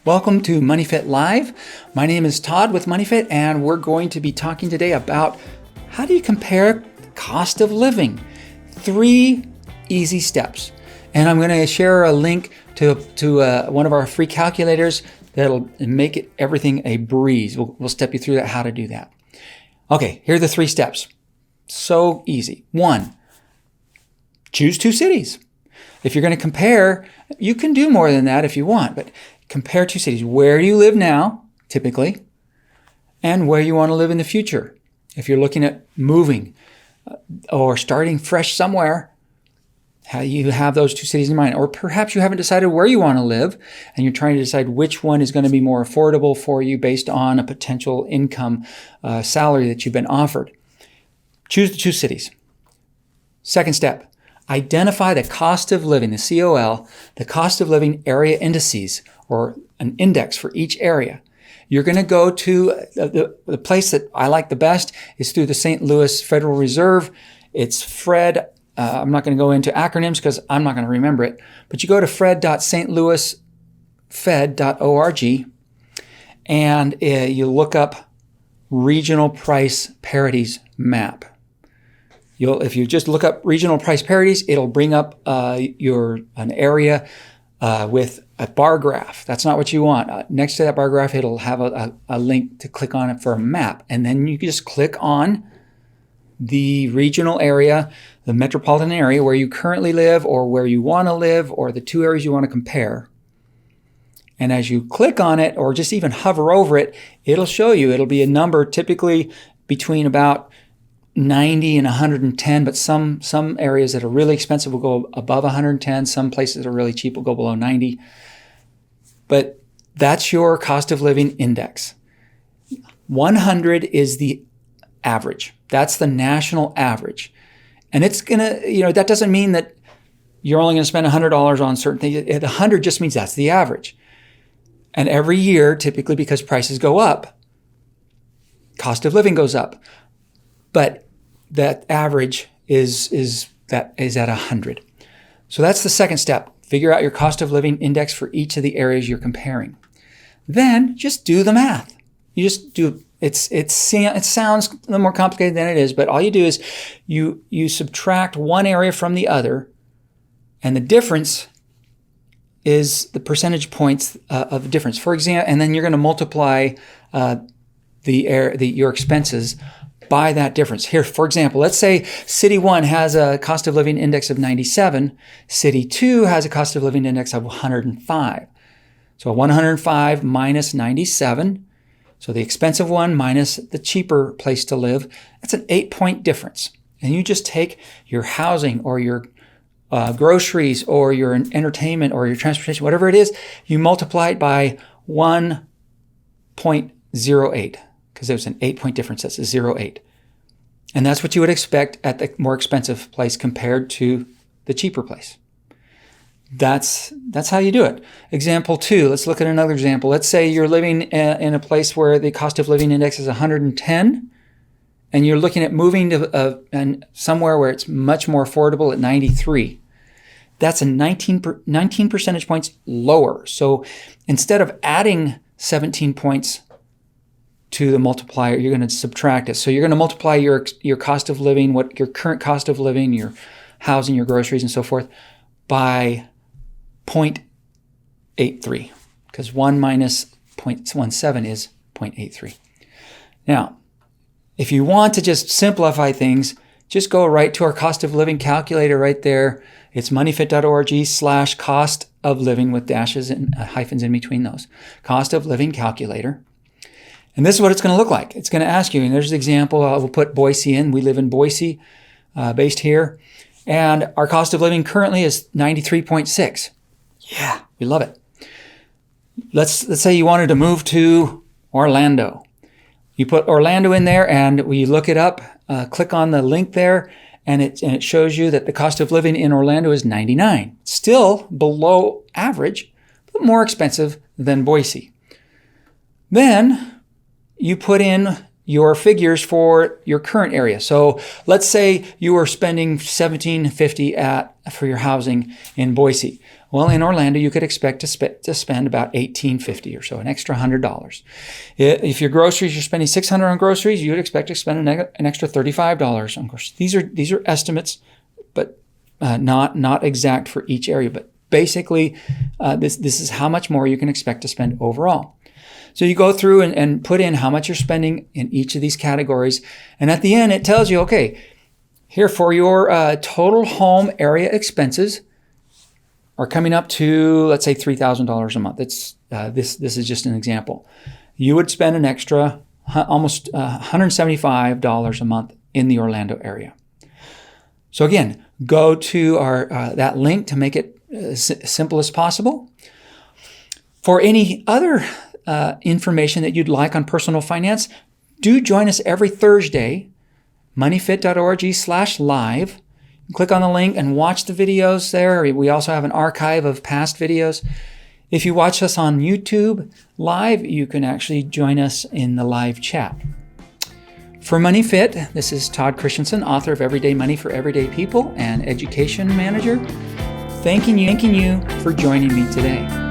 Welcome to MoneyFit Live. My name is Todd with MoneyFit, and we're going to be talking today about how do you compare cost of living? 3 easy steps. And I'm going to share a link to one of our free calculators that'll make everything a breeze. We'll step you through that, how to do that. Okay, here are the 3 steps. So easy. 1, choose 2 cities. If you're going to compare, you can do more than that if you want, but compare 2 cities. Where do you live now, typically, and where you want to live in the future. If you're looking at moving or starting fresh somewhere, how you have those 2 cities in mind. Or perhaps you haven't decided where you want to live, and you're trying to decide which one is going to be more affordable for you based on a potential income salary that you've been offered. Choose the 2 cities. Second step, identify the cost of living, the COL, the cost of living area indices, or an index for each area. You're going to go to the place that I like the best is through the St. Louis Federal Reserve. It's Fred. I'm not going to go into acronyms because I'm not going to remember it, but you go to fred.stlouisfed.org and you look up regional price parities map. If you just look up regional price parities, it'll bring up an area with a bar graph. That's not what you want. Next to that bar graph, it'll have a link to click on it for a map. And then you just click on the regional area, the metropolitan area where you currently live or where you want to live, or the 2 areas you want to compare. And as you click on it or just even hover over it, it'll show you. It'll be a number typically between about 90 and 110, but some areas that are really expensive will go above 110. Some places that are really cheap will go below 90. But that's your cost of living index. 100 is the average. That's the national average. And it's going to, that doesn't mean that you're only going to spend $100 on certain things. 100 just means that's the average. And every year, typically because prices go up, cost of living goes up. But that average is at 100. So that's the second step. Figure out your cost of living index for each of the areas you're comparing. Then just do the math. You just do it sounds a little more complicated than it is, but all you do is you subtract one area from the other, and the difference is the percentage points of difference. For example, and then you're going to multiply your expenses by that difference. Here, for example, let's say City 1 has a cost of living index of 97. City 2 has a cost of living index of 105. So 105 minus 97. So the expensive one minus the cheaper place to live. That's an 8-point difference. And you just take your housing or your groceries or your entertainment or your transportation, whatever it is, you multiply it by 1.08. Because there's an 8-point difference. That's a 0.8. And that's what you would expect at the more expensive place compared to the cheaper place. That's how you do it. Example 2, let's look at another example. Let's say you're living in a place where the cost of living index is 110, and you're looking at moving to somewhere where it's much more affordable at 93. That's a 19 percentage points lower. So instead of adding 17 points to the multiplier, you're going to subtract it. So you're going to multiply your cost of living, what your current cost of living, your housing, your groceries, and so forth, by 0.83, because 1 minus 0.17 is 0.83. Now, if you want to just simplify things, just go right to our cost of living calculator right there. It's moneyfit.org/cost of living with dashes and hyphens in between those. Cost of living calculator. And this is what it's going to look like. It's going to ask you, and there's an example. We'll put Boise in. We live in Boise, based here. And our cost of living currently is 93.6. Yeah, we love it. Let's say you wanted to move to Orlando. You put Orlando in there, and when you look it up, click on the link there, and it shows you that the cost of living in Orlando is 99. Still below average, but more expensive than Boise. Then you put in your figures for your current area. So let's say you are spending $1,750 for your housing in Boise. Well, in Orlando, you could expect to spend about $1,850 or so, an extra $100. If your groceries, you're spending $600 on groceries, you would expect to spend an extra $35 on groceries. These are estimates, but not exact for each area. But basically, this is how much more you can expect to spend overall. So you go through and put in how much you're spending in each of these categories. And at the end, it tells you, okay, here for your total home area expenses are coming up to, let's say, $3,000 a month. This is just an example. You would spend an extra almost $175 a month in the Orlando area. So again, go to that link to make it as simple as possible. For any other information that you'd like on personal finance, do join us every Thursday, moneyfit.org/live. Click on the link and watch the videos there. We also have an archive of past videos. If you watch us on YouTube live, you can actually join us in the live chat. For Money Fit, this is Todd Christensen, author of Everyday Money for Everyday People and education manager. Thanking you for joining me today.